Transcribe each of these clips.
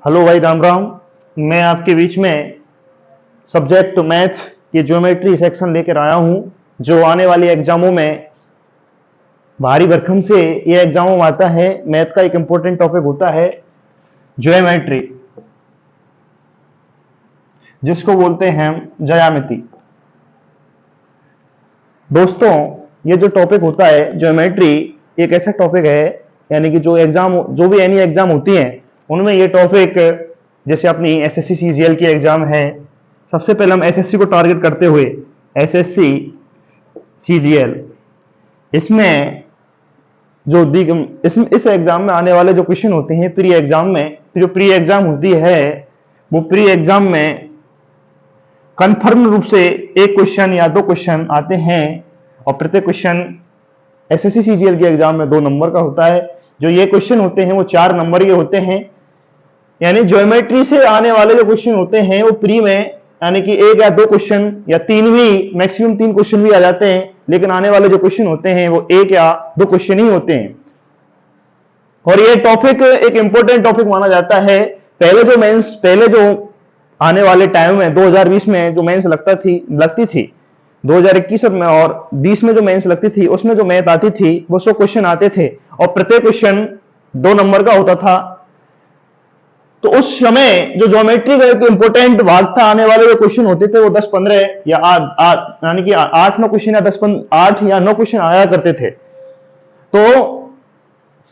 Hello भाई, राम राम। मैं आपके बीच में सब्जेक्ट मैथ की ज्योमेट्री सेक्शन लेकर आया हूं, जो आने वाले एग्जामों में भारी भरकम से ये एग्जामों में आता है। मैथ का एक इंपॉर्टेंट टॉपिक होता है ज्योमेट्री, जिसको बोलते हैं हम ज्यामिति। दोस्तों, ये जो टॉपिक होता है ज्योमेट्री, एक ऐसा टॉपिक है, यानी कि जो भी एनी एग्जाम होती हैं उनमें ये टॉपिक, जैसे अपनी एसएससी सीजीएल की एग्जाम है, सबसे पहले हम एसएससी को टारगेट करते हुए एसएससी सीजीएल, इसमें जो इस एग्जाम में आने वाले जो क्वेश्चन होते हैं प्री एग्जाम में, जो प्री एग्जाम होती है वो प्री एग्जाम में कन्फर्म रूप से एक क्वेश्चन या दो क्वेश्चन आते हैं, और प्रत्येक क्वेश्चन एसएससी सीजीएल के एग्जाम में 2 नंबर का होता है। जो ये क्वेश्चन होते हैं वो 4 नंबर के होते हैं। यानी ज्योमेट्री से आने वाले जो क्वेश्चन होते हैं वो प्री में, यानी कि 1 या 2 क्वेश्चन या 3 भी, मैक्सिमम 3 क्वेश्चन भी आ जाते हैं, लेकिन आने वाले जो क्वेश्चन होते हैं वो 1 या 2 क्वेश्चन ही होते हैं। और ये टॉपिक एक इंपॉर्टेंट टॉपिक माना जाता है। पहले जो आने वाले टाइम में 2020 में जो मेंस लगती थी 2021 में, और 20 में जो मेंस लगती थी उसमें जो मैथ आती थी वो 100 क्वेश्चन आते थे, और प्रत्येक क्वेश्चन 2 नंबर का होता था। तो उस समय जो ज्योमेट्री का एक इंपॉर्टेंट भाग था, आने वाले जो क्वेश्चन होते थे वो 10-15 या 8, यानी कि 8-9 क्वेश्चन या 8 या 9 क्वेश्चन आया करते थे। तो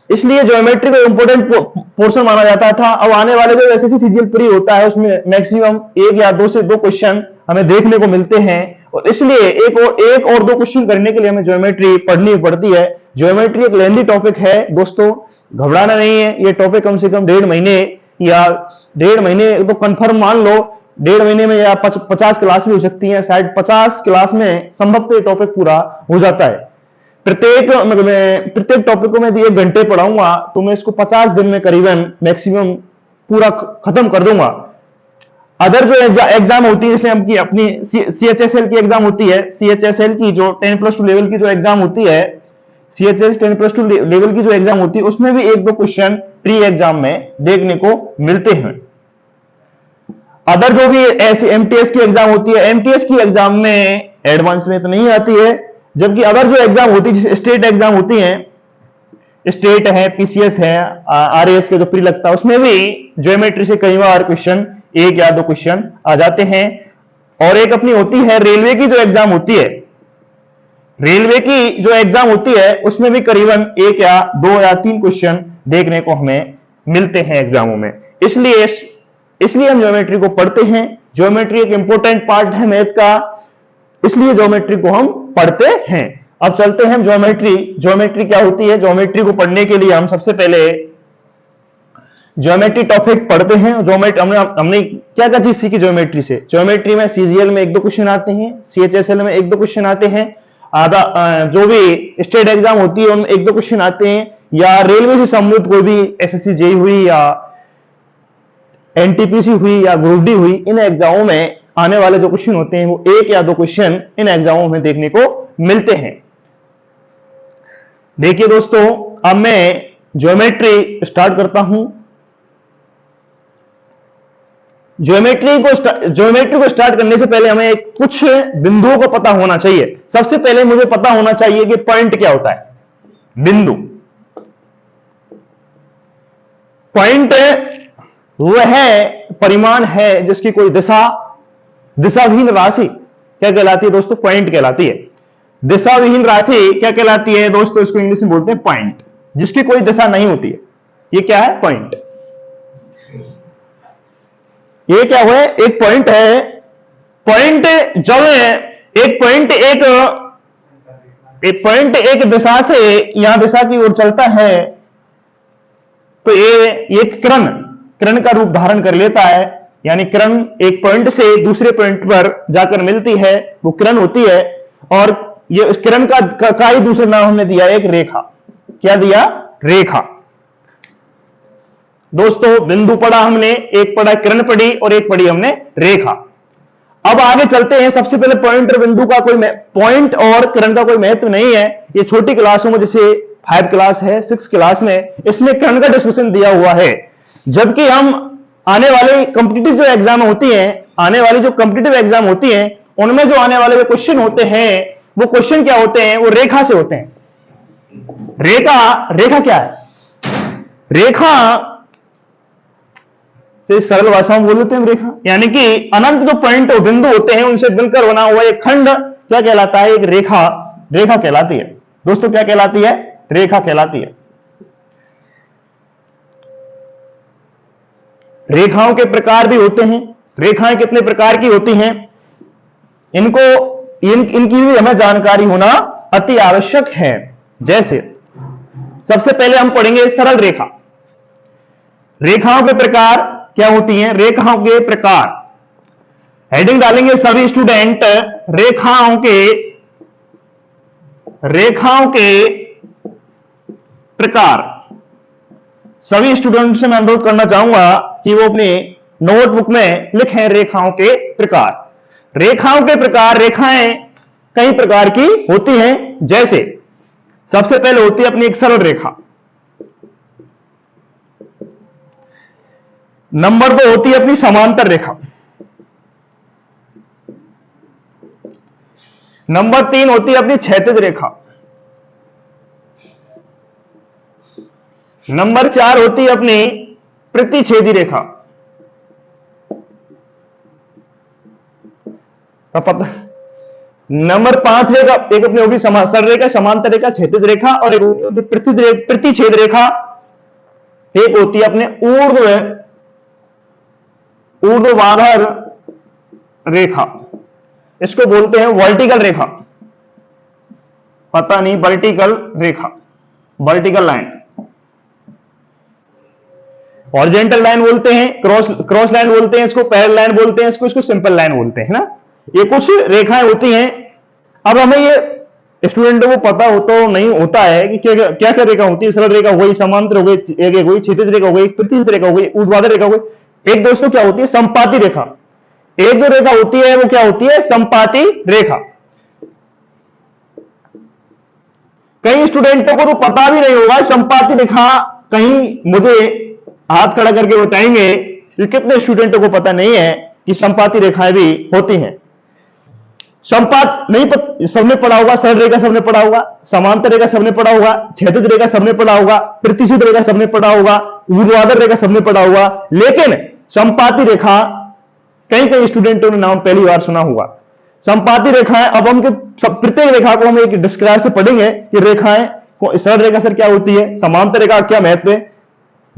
इसलिए ज्योमेट्री को इंपॉर्टेंट पोर्शन माना जाता था। अब आने वाले जो एसएससी सीजीएल प्री होता है उसमें मैक्सिमम 1 या 2 से 2 क्वेश्चन हमें देखने को मिलते हैं, और इसलिए एक और 2 क्वेश्चन करने के लिए हमें ज्योमेट्री पढ़नी पड़ती है। ज्योमेट्री एक लेंथी टॉपिक है दोस्तों, घबराना नहीं है। ये टॉपिक कम से कम 1.5 महीने या 1.5 महीने तो कंफर्म मान लो, 1.5 महीने में या 50 क्लास भी हो सकती है, शायद 50 क्लास में संभवतः ये टॉपिक पूरा हो जाता है। प्रत्येक टॉपिक को मैं 1 घंटे पढ़ाऊंगा, तो मैं इसको 50 दिन में करीबन मैक्सिमम पूरा खत्म कर दूंगा। अदर जो एग्जाम होती है, जैसे अपनी सीएचएसएल की एग्जाम होती है, सीएचएसएल की जो 10+2 लेवल की जो एग्जाम होती है, सीएचएस 10+2 लेवल की जो एग्जाम होती है, उसमें भी 1-2 क्वेश्चन प्री एग्जाम में देखने को मिलते हैं। अदर जो भी ऐसी एमटीएस की एग्जाम होती है, एमटीएस की एग्जाम में एडवांस में तो नहीं आती है, जबकि अदर जो एग्जाम होती है, स्टेट एग्जाम होती है, स्टेट है, पीसीएस है, आरएएस के जो प्री लगता है, उसमें भी ज्योमेट्री से कई बार क्वेश्चन 1 या 2 क्वेश्चन आ जाते हैं। और एक अपनी होती है रेलवे की जो एग्जाम होती है, रेलवे की जो एग्जाम होती है उसमें भी करीबन 1 या 2 या 3 क्वेश्चन देखने को हमें मिलते हैं एग्जामों में। इसलिए हम ज्योमेट्री को पढ़ते हैं। ज्योमेट्री एक इंपॉर्टेंट पार्ट है मैथ का, इसलिए ज्योमेट्री को हम पढ़ते हैं। अब चलते हैं ज्योमेट्री क्या होती है। ज्योमेट्री को पढ़ने के लिए हम सबसे पहले ज्योमेट्री टॉपिक पढ़ते हैं। हमने क्या क्या चीज सीखी ज्योमेट्री से। ज्योमेट्री में सीजीएल में 1-2 क्वेश्चन आते हैं, सीएचएसएल में 1-2 क्वेश्चन आते हैं, जो भी स्टेट एग्जाम होती है उनमें 1-2 क्वेश्चन आते हैं, या रेलवे से संबंधित कोई भी एसएससी जेई हुई या एनटीपीसी हुई या ग्रुप डी हुई, इन एग्जामों में आने वाले जो क्वेश्चन होते हैं वो 1 या 2 क्वेश्चन इन एग्जामों में देखने को मिलते हैं। देखिए दोस्तों, अब मैं ज्योमेट्री स्टार्ट करता हूं। ज्योमेट्री को स्टार्ट करने से पहले हमें कुछ बिंदुओं को पता होना चाहिए। सबसे पहले मुझे पता होना चाहिए कि पॉइंट क्या होता है। बिंदु, पॉइंट वह परिमाण है जिसकी कोई दिशाविहीन राशि क्या कहलाती है दोस्तों? पॉइंट कहलाती है। दिशाविहीन राशि क्या कहलाती है दोस्तों? इसको इंग्लिश में बोलते हैं पॉइंट, जिसकी कोई दिशा नहीं होती है। ये क्या है? पॉइंट। ये क्या हुआ? एक पॉइंट है। पॉइंट जब एक पॉइंट एक दिशा से यहां दिशा की ओर चलता है, तो ये किरण का रूप धारण कर लेता है। यानी किरण एक पॉइंट से दूसरे पॉइंट पर जाकर मिलती है, वो किरण होती है। और ये किरण का ही दूसरा नाम हमने दिया एक रेखा। क्या दिया? रेखा। दोस्तों, बिंदु पढ़ा हमने, एक पढ़ा किरण पढ़ी और एक पढ़ी हमने रेखा। अब आगे चलते हैं। सबसे पहले पॉइंट और बिंदु का पॉइंट और किरण का कोई महत्व नहीं है। ये छोटी क्लासों में, जैसे 5 क्लास है, 6 क्लास में, इसमें किरण का डिस्कशन दिया हुआ है। जबकि हम आने वाले कॉम्पिटिटिव जो एग्जाम होती हैं, आने वाली जो कॉम्पिटिटिव एग्जाम होती हैं, उनमें जो आने वाले क्वेश्चन होते हैं, वो क्वेश्चन क्या होते हैं? वो रेखा से होते हैं। रेखा क्या है? रेखा से सरल भाषा में बोल देते हैं रेखा, यानी कि अनंत जो पॉइंट और बिंदु होते हैं उनसे मिलकर बना हुआ एक खंड क्या कहलाता है? एक रेखा। रेखा कहलाती है दोस्तों। क्या कहलाती है? रेखा कहलाती है। रेखाओं के प्रकार भी होते हैं। रेखाएं कितने प्रकार की होती हैं, इनकी भी हमें जानकारी होना अति आवश्यक है। जैसे सबसे पहले हम पढ़ेंगे सरल रेखा। रेखाओं के प्रकार क्या होती हैं? रेखाओं के प्रकार हेडिंग डालेंगे सभी स्टूडेंट, रेखाओं के प्रकार। सभी स्टूडेंट से मैं अनुरोध करना चाहूंगा कि वो अपने नोटबुक में लिखें रेखाओं के प्रकार। रेखाओं के प्रकार, रेखाएं कई प्रकार की होती हैं। जैसे सबसे पहले होती है अपनी एक सरल रेखा। नंबर 2 होती है अपनी समांतर रेखा। नंबर 3 होती है अपनी क्षैतिज रेखा। नंबर 4 होती है अपनी प्रतिच्छेदी रेखा। नंबर 5 रेखा एक अपनी होगी सरल रेखा, समांतर रेखा, क्षैतिज रेखा, और एक प्रतिच्छेद रेखा। एक होती है अपने ऊर्ध्वाधर रेखा, इसको बोलते हैं वर्टिकल रेखा। पता नहीं, वर्टिकल रेखा, वर्टिकल लाइन। हॉरिजॉन्टल लाइन बोलते हैं, क्रॉस लाइन बोलते हैं इसको, पैरेलल लाइन बोलते हैं इसको सिंपल लाइन बोलते हैं ना। ये कुछ रेखाएं होती हैं। अब हमें ये स्टूडेंटों को पता हो तो नहीं होता है कि क्या क्या रेखा होती है। सरल रेखा हो गई, समांतर हो गई, एक हो गई, क्षैतिज रेखा हो गई, प्रतिच्छेद रेखा हो गई, ऊर्ध्वाधर रेखा हो गई। एक दोस्तों क्या होती है? संपाती रेखा। एक जो रेखा होती है वो क्या होती है? संपाती रेखा। कई स्टूडेंटों को तो पता भी नहीं होगा संपाती रेखा। कहीं मुझे हाथ खड़ा करके बताएंगे कि कितने स्टूडेंटों को पता नहीं है कि संपाती रेखाएं भी होती हैं। संपात नहीं सबने पढ़ा होगा, सरल रेखा सबने पढ़ा होगा, समांतर रेखा सबने पढ़ा होगा, क्षैतिज रेखा सबने पढ़ा होगा, प्रतिच्छेद रेखा सबने पढ़ा होगा, ऊर्ध्वाधर रेखा सबने पढ़ा होगा। लेकिन संपाती रेखा कई स्टूडेंटों ने नाम पहली बार सुना होगा। संपाती रेखाएं, अब हम प्रत्येक रेखा को हम एक डिस्क्राइब से पढ़ेंगे कि रेखाएं, सरल रेखा सर क्या होती है, समांतर रेखा क्या महत्व है।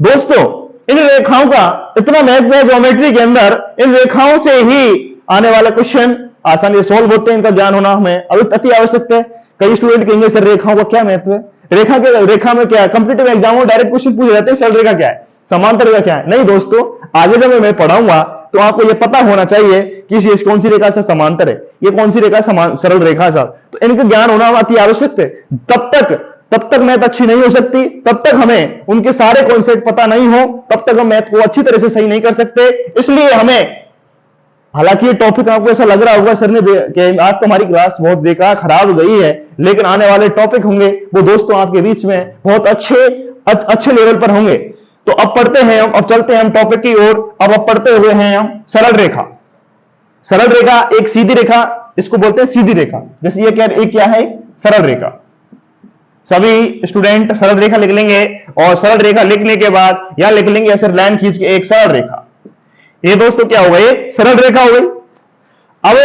दोस्तों इन रेखाओं का इतना महत्व है ज्योमेट्री के अंदर, इन रेखाओं से ही आने वाला क्वेश्चन आसानी से सॉल्व होते हैं। इनका ज्ञान होना हमें अति आवश्यक है। कई स्टूडेंट कहेंगे सर रेखाओं का क्या महत्व है, रेखा में क्या है? कंप्यूटर एग्जाम में डायरेक्ट क्वेश्चन पूछ जाते हैं सरल रेखा क्या है, समांतर रेखा क्या है। नहीं दोस्तों, आगे जब मैं पढ़ाऊंगा तो आपको यह पता होना चाहिए कि कौन सी रेखा से समांतर है, ये कौन सी रेखा सरल रेखा है। तो इनका ज्ञान होना अति आवश्यक है। तब तक मैथ अच्छी नहीं हो सकती, तब तक हमें उनके सारे कॉन्सेप्ट पता नहीं हो, तब तक हम मैथ को अच्छी तरह से सही नहीं कर सकते। इसलिए हमें, हालांकि ये टॉपिक आपको ऐसा लग रहा होगा सर ने कि आज तो हमारी क्लास बहुत बेकार खराब हो गई है, लेकिन आने वाले टॉपिक होंगे वो दोस्तों आपके बीच में बहुत अच्छे लेवल पर होंगे। तो अब पढ़ते हैं हम, अब चलते हैं हम टॉपिक की ओर। अब पढ़ते हुए हैं हम सरल रेखा। सरल रेखा एक सीधी रेखा, इसको बोलते हैं सीधी रेखा। जैसे ये क्या है? सरल रेखा। सभी स्टूडेंट सरल रेखा लिख लेंगे, और सरल रेखा लिखने के बाद यहां लिख लेंगे ऐसे लाइन खींच के एक सरल रेखा। ये दोस्तों क्या हो गई? सरल रेखा हो गई। अब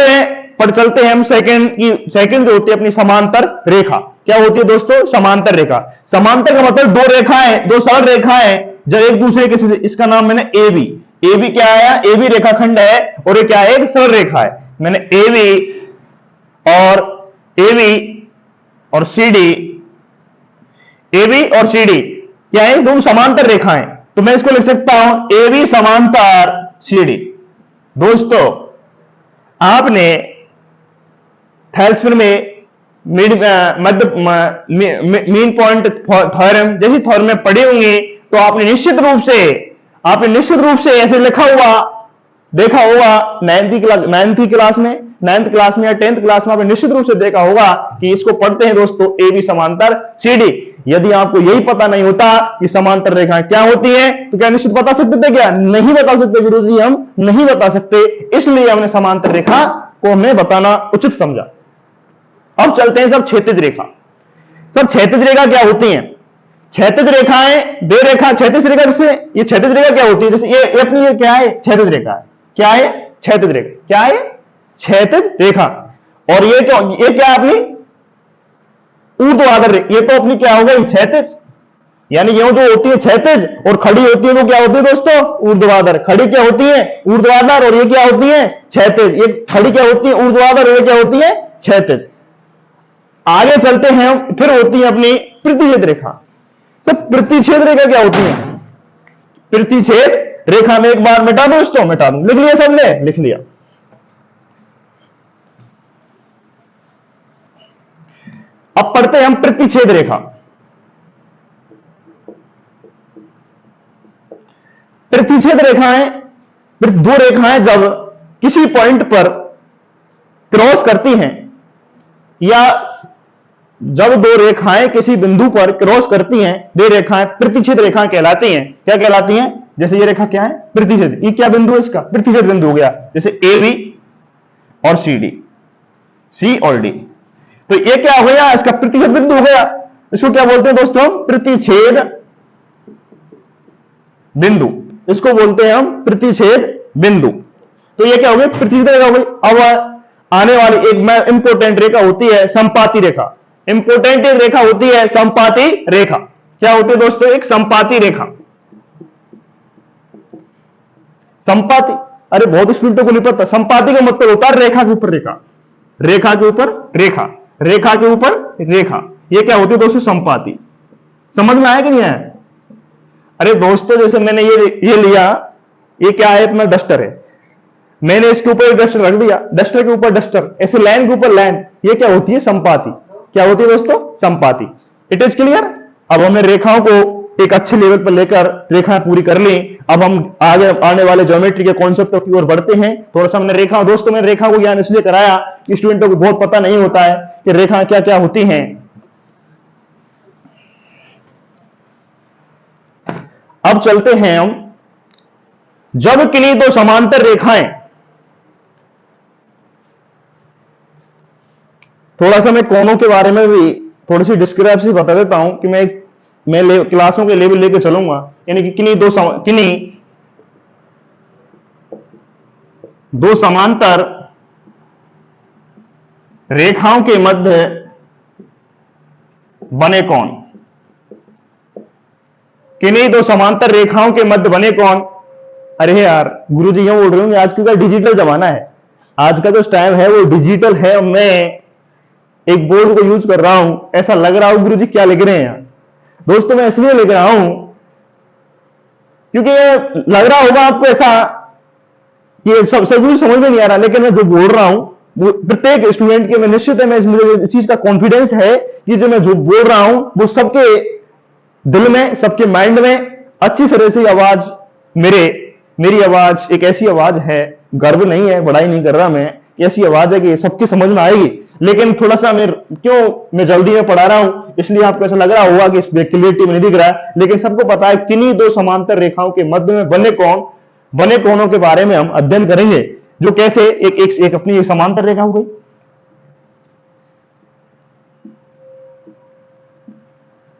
पर चलते हैं हम सेकंड जो होती है अपनी समांतर रेखा। क्या होती है दोस्तों? समांतर रेखा। समांतर का मतलब दो रेखाएं, दो सरल रेखाएं जब एक दूसरे के, इसका नाम मैंने एबी क्या आया? एबी रेखाखंड है, और ये क्या है? एक सरल रेखा है। मैंने एबी और सीडी क्या है? दोनों समांतर रेखाएं। तो मैं इसको लिख सकता हूं एबी समांतर सीडी। दोस्तों आपने थेल्सपिन में मीन पॉइंट थ्योरम जैसी थ्योरम में पढ़े होंगे, तो आपने निश्चित रूप से ऐसे लिखा हुआ देखा होगा। 9th क्लास में या 10th क्लास में आपने निश्चित रूप से देखा होगा कि इसको पढ़ते हैं दोस्तों एबी समांतर सीडी। यदि आपको यही पता नहीं होता कि समांतर रेखाएं क्या होती हैं, तो क्या निश्चित बता सकते थे? क्या नहीं बता सकते गुरुजी, हम नहीं बता सकते। इसलिए हमने समांतर रेखा को हमें बताना उचित समझा। अब चलते हैं सब क्षैतिज रेखा। सब क्षैतिज रेखा क्या होती हैं? क्षैतिज रेखाएं, दे रेखा क्षैतिज रेखा, जैसे ये क्षैतिज रेखा क्या होती है? जैसे ये अपनी ये क्या है? क्षैतिज रेखा है। क्या है? क्षैतिज रेखा। क्या है? क्षैतिज रेखा। और ये क्या है अपनी? ऊर्ध्वाधर रेखा। ये तो अपनी क्या हो गई? क्षैतिज। यानी ये जो होती है क्षैतिज, और खड़ी होती है वो क्या होती है दोस्तों? ऊर्ध्वाधर। खड़ी क्या होती है? ऊर्ध्वाधर। और ये क्या होती है? क्षैतिज। ये खड़ी क्या होती है? ऊर्ध्वाधर। और ये क्या होती है? क्षैतिज। आगे चलते हैं, फिर होती है अपनी प्रतिच्छेद रेखा। तो प्रतिच्छेद रेखा क्या होती है? प्रतिच्छेद रेखा में एक बार मिटा दो इसको, मिटा दो। लिख लिया सबने? लिख लिया। अब पढ़ते हैं हम प्रतिच्छेद रेखा। प्रतिच्छेद रेखाएं, दो रेखाएं जब किसी पॉइंट पर क्रॉस करती हैं, या जब दो रेखाएं किसी बिंदु पर क्रॉस करती हैं, वे रेखाएं प्रतिच्छेद रेखाएं कहलाती हैं। क्या कहलाती हैं? जैसे ये रेखा क्या है? प्रतिच्छेद। ये क्या बिंदु है इसका? प्रतिच्छेद बिंदु हो गया। जैसे ए बी और सी डी, सी और डी, तो ये क्या हो गया? इसका प्रतिच्छेद बिंदु हो गया। इसको क्या बोलते हैं दोस्तों? प्रतिच्छेद बिंदु। इसको बोलते हैं हम प्रतिच्छेद बिंदु। तो ये क्या हो गई? प्रतिच्छेद रेखा हो गई। अब आने वाली एक इंपोर्टेंट रेखा होती है संपाती रेखा। इंपोर्टेंट एक रेखा होती है संपाती रेखा। क्या होती है दोस्तों? एक संपाती रेखा। संपाती, अरे बहुत स्टूडेंटों को नहीं पता। संपाती का मतलब होता है रेखा के ऊपर रेखा, रेखा के ऊपर रेखा, रेखा के ऊपर रेखा। ये क्या होती है दोस्तों? संपाती। समझ में आया कि नहीं आया? अरे दोस्तों, जैसे मैंने ये लिया, ये क्या है? अपना डस्टर है। मैंने इसके ऊपर डस्टर रख दिया, डस्टर के ऊपर डस्टर, ऐसे लाइन के ऊपर लाइन। ये क्या होती है? संपाती। क्या होती है दोस्तों? संपाती। It is clear? अब हमने रेखाओं को एक अच्छे लेवल पर लेकर रेखाएं पूरी कर ली। अब हम आगे आने वाले ज्योमेट्री के कॉन्सेप्ट की ओर बढ़ते हैं। थोड़ा सा हमने रेखा, दोस्तों मैंने रेखा को ज्ञान इसलिए कराया कि स्टूडेंटों को बहुत पता नहीं होता है कि रेखा क्या क्या होती हैं। अब चलते हैं हम, जब किन्हीं दो समांतर रेखाएं, थोड़ा सा मैं कोनों के बारे में भी थोड़ी सी डिस्क्रिप्शन बता देता हूं कि मैं क्लासों के लेवल लेके चलूंगा। यानी कि किन्हीं दो समांतर रेखाओं के मध्य बने कोण। किन्हीं दो समांतर रेखाओं के मध्य बने कोण। अरे यार गुरुजी यूं बोल रहे हूं, आजकल का डिजिटल जमाना है, आज का जो टाइम है वो डिजिटल है। मैं एक बोर्ड को यूज कर रहा हूं, ऐसा लग रहा हूं गुरुजी क्या लिख रहे हैं यार। दोस्तों मैं इसलिए लिख रहा हूं क्योंकि ये लग रहा होगा आपको ऐसा कि सब कुछ समझ में नहीं आ रहा, लेकिन मैं जो बोल रहा हूं वो प्रत्येक स्टूडेंट के, मैं निश्चित है, मैं मुझे इस चीज का कॉन्फिडेंस है कि जो मैं जो बोल रहा हूं वो सबके दिल में, सबके माइंड में अच्छी तरह से आवाज, मेरी आवाज एक ऐसी आवाज है, गर्व नहीं है, बड़ाई नहीं कर रहा मैं, ऐसी आवाज है कि सबकी समझ में आएगी। लेकिन थोड़ा सा मैं जल्दी में पढ़ा रहा हूं, इसलिए आपको ऐसा लग रहा होगा कि क्लियरिटी में नहीं दिख रहा है, लेकिन सबको पता है किन्हीं दो समांतर रेखाओं के मध्य में बने कोणों के बारे में हम अध्ययन करेंगे। जो कैसे एक अपनी एक समांतर रेखा हो गई,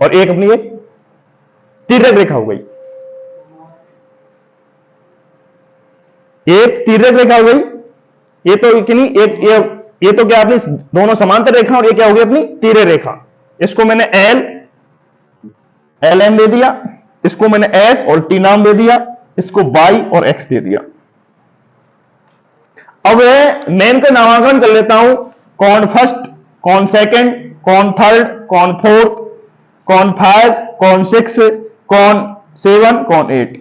और एक अपनी एक तिर्यक रेखा हो गई। एक तिर्यक रेखा हो गई, ये तो किन्हीं ये तो क्या अपनी दोनों समांतर रेखा, और ये क्या हो गई? अपनी तिर्यक रेखा। इसको मैंने एल एम दे दिया, इसको मैंने एस और टी नाम दे दिया, इसको वाई और एक्स दे दिया। अब मैं इनका नामांकन कर लेता हूं, कौन फर्स्ट, कौन सेकंड, कौन थर्ड, कौन फोर्थ, कौन 5, कौन 6, कौन 7, कौन 8।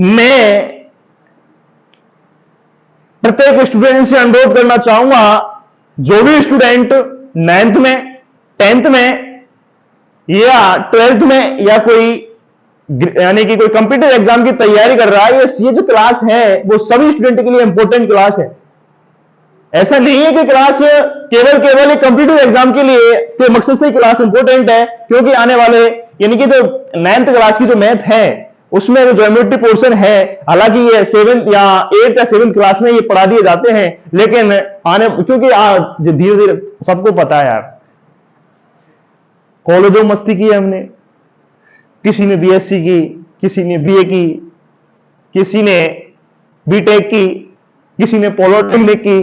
मैं प्रत्येक स्टूडेंट से अनुरोध करना चाहूंगा, जो भी स्टूडेंट 9th में, 10th में या 12th में या कोई यानी कि कोई कंप्यूटर एग्जाम की तैयारी कर रहा है, ये जो क्लास है वो सभी स्टूडेंट के लिए इंपॉर्टेंट क्लास है। ऐसा नहीं है कि क्लास केवल केवल एक कॉम्पिटिटिव एग्जाम के लिए तो मकसद से क्लास इंपॉर्टेंट है, क्योंकि आने वाले यानी कि जो 9th क्लास की जो मैथ है उसमें जो ज्योमेट्री पोर्शन है, हालांकि ये 7th या 8th या 7th क्लास में ये पढ़ा दिए जाते हैं, लेकिन आने क्योंकि धीरे धीरे सबको पता है यार, कॉलेजों मस्ती की हमने, किसी ने बीएससी की, किसी ने बीए की, किसी ने बीटेक की, किसी ने पॉलिटेक्निक की,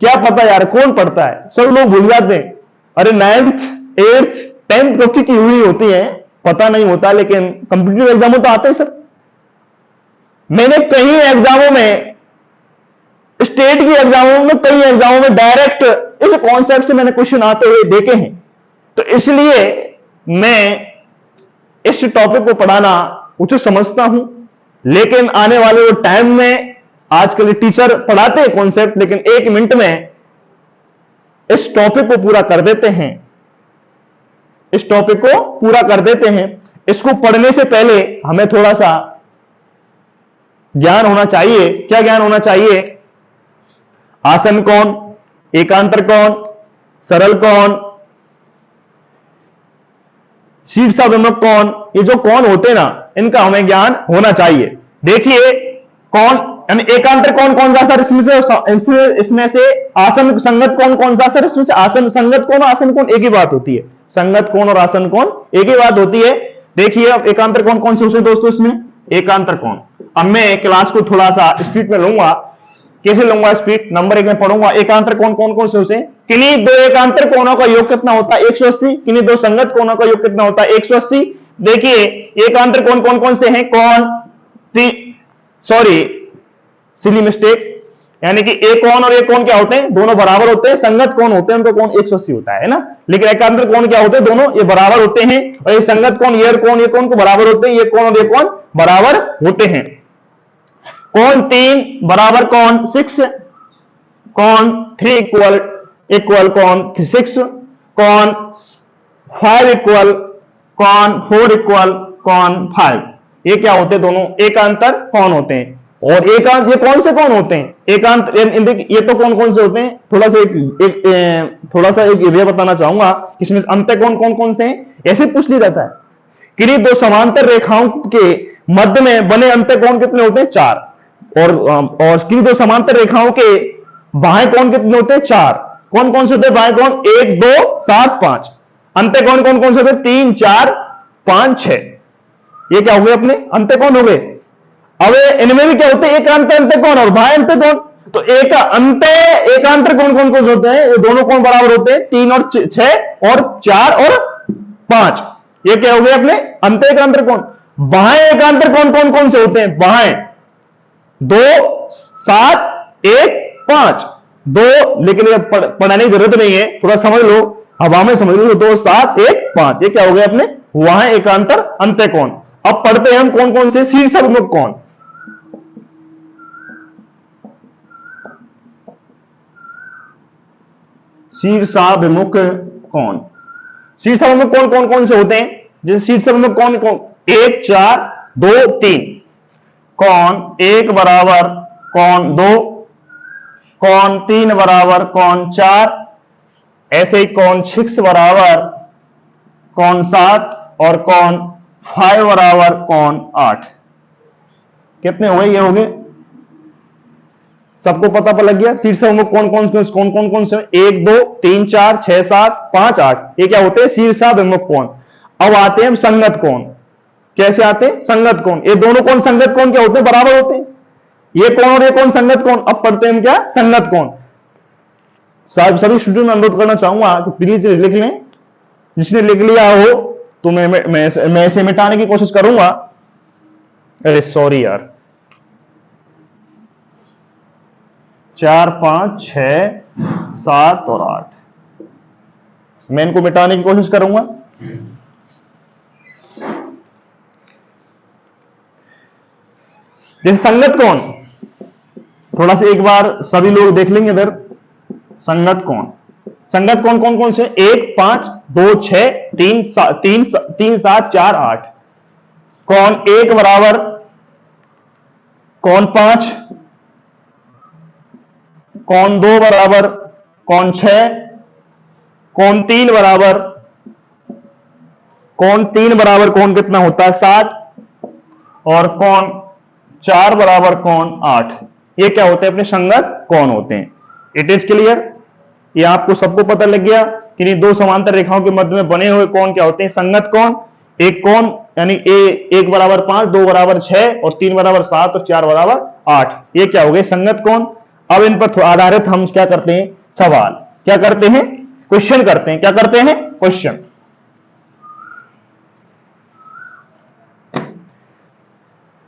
क्या पता यार कौन पढ़ता है, सब लोग भूल जाते हैं। अरे 9th 8th 10th कब की हुई होती है पता नहीं होता, लेकिन कॉम्पिटिटिव एग्जामों तो आते हैं सर। मैंने कई एग्जामों में, स्टेट की एग्जामों में, कई एग्जामों में डायरेक्ट इस कॉन्सेप्ट से मैंने क्वेश्चन आते हुए देखे हैं, तो इसलिए मैं इस टॉपिक को पढ़ाना उचित समझता हूं। लेकिन आने वाले वो टाइम में आजकल टीचर पढ़ाते हैं कॉन्सेप्ट, लेकिन 1 मिनट में इस टॉपिक को पूरा कर देते हैं, इस टॉपिक को पूरा कर देते हैं। इसको पढ़ने से पहले हमें थोड़ा सा ज्ञान होना चाहिए। क्या ज्ञान होना चाहिए? आसन कोण, एकांतर कोण, सरल कोण, शीर्षाभिमुख कोण, ये जो कोण होते हैं ना, इनका हमें ज्ञान होना चाहिए। देखिए कोण यानी एकांतर कोण कौन सा सर, इसमें से आसन संगत कोण कौन सा सर, इसमें से आसन संगत कोण और आसन कोण एक ही बात होती है, संगत कोण और आसन कोण एक ही बात होती है। देखिए अब एकांतर कोण कौन से होते हैं दोस्तों, इसमें एकांतर कोण। अब मैं क्लास को थोड़ा सा स्पीड में लूंगा, कैसे लूंगा स्पीड, नंबर 1 में पढ़ूंगा एकांतर कोण कौन कौन से होते हैं। किन्हीं दो एकांतर कोणों का योग कितना होता है? 180। किन्हीं दो संगत कोणों का योग कितना होता है? 180। देखिए एकांतर कोण कौन कौन से हैं, सिली मिस्टेक, यानी कि एक कोण और एक कोण क्या होते हैं, दोनों बराबर होते हैं। संगत कोण होते हैं उनका कोण 180 होता है ना, लेकिन एकांतर कोण क्या होते हैं, दोनों ये बराबर होते हैं। और ये संगत कोण ये कोण को बराबर होते हैं, ये कोण और ये कोण बराबर होते हैं। कोण 3 बराबर कोण 6, कोण 3 इक्वल कोण 6, कोण 5 इक्वल कोण 4 इक्वल कोण 5। ये क्या होते हैं, दोनों एकांतर कोण होते हैं। और एकांत ये कौन से कोण होते हैं, एकांत ये तो कौन कौन से होते हैं, थोड़ा सा एक ये बताना चाहूंगा, इसमें अंत्य कोण कौन कौन से हैं, ऐसे पूछ लिया जाता है। किन्हीं दो समांतर रेखाओं के मध्य में बने अंत्य कोण कितने होते हैं? 4। और किन्हीं दो समांतर रेखाओं के बाएं कोण कितने होते हैं? 4। कौन कौन से होते हैं बाएं कोण? 1 2 7 5। अंत्य कोण कौन कौन से होते हैं? 3 4 5 6। ये क्या हो गए अपने अंत्य कोण हो गए। अब इनमें भी क्या होते हैं, एकांतर अंत्य कोण और बाह्य अंत्य कोण। तो एकांतर कोण कौन कौन से होते हैं? ये दोनों कोण बराबर होते हैं, 3 और 6 और 4 और 5। ये क्या हो गए अपने अंत्य एकांतर कोण। बाह्य एकांतर कोण कौन कौन से होते हैं? बाह्य 2 7 1 5। 2, लेकिन ये पढ़ाने की जरूरत नहीं है, थोड़ा समझ लो, हवा में समझ लो। 2 7 1 5 ये क्या हो गए अपने वहां एकांतर अंत्य कोण। अब पढ़ते हैं हम कौन कौन से शीर्षाभिमुख कोण। शीर्षाभिमुख कोण, शीर्षाभिमुख कोण कौन कौन से होते हैं? जैसे शीर्षाभिमुख कोण 1 4 2 3, कोण 1 बराबर कोण 2, कोण 3 बराबर कोण 4, ऐसे ही कोण 6 बराबर कोण 7 और कोण 5 बराबर कोण 8। कितने हुए? ये हो गए, सबको पता पर लग गया शीर्षाभिमुख कोण कौन से? 1 2 3 4 6 7 5 8। ये क्या होते हैं? शीर्षाभिमुख कोण। अब आते हैं संगत कोण। कैसे आते हैं? संगत कोण। ये दोनों कोण संगत कोण क्या होते हैं? बराबर होते हैं। ये कोण और ये कोण संगत कोण। अब पढ़ते हैं हम क्या? संगत कोण। सभी स्टूडेंट में अनुरोध करना चाहूंगा कि प्लीज लिख लें, जिसने लिख लिया हो तो मैं इसे मिटाने की कोशिश करूंगा। अरे सॉरी यार, 4 5 6 7 और 8, मैं इनको मिटाने की कोशिश करूंगा। जैसे संगत कोण, थोड़ा सा एक बार सभी लोग देख लेंगे इधर। संगत कोण, संगत कोण कौन कौन से? 1 5 2 6 3 7 4 8। कोण 1 बराबर कोण 5, कोण 2 बराबर कौन 6, कौन 3 बराबर, कौन 3 बराबर कौन कितना होता है 7, और कौन 4 बराबर कौन 8। ये क्या होते हैं? अपने संगत कौन होते हैं। It is clear? ये आपको सबको पता लग गया कि दो समांतर रेखाओं के मध्य में बने हुए कौन क्या होते हैं? संगत कौन। एक कौन यानी एक बराबर 5, 2 बराबर 6 और 3 बराबर 7 और 4 बराबर 8, ये क्या हो गए? संगत कौन। अब इन पर आधारित हम क्या करते हैं? सवाल क्या करते हैं? क्वेश्चन करते हैं। क्या करते हैं? क्वेश्चन।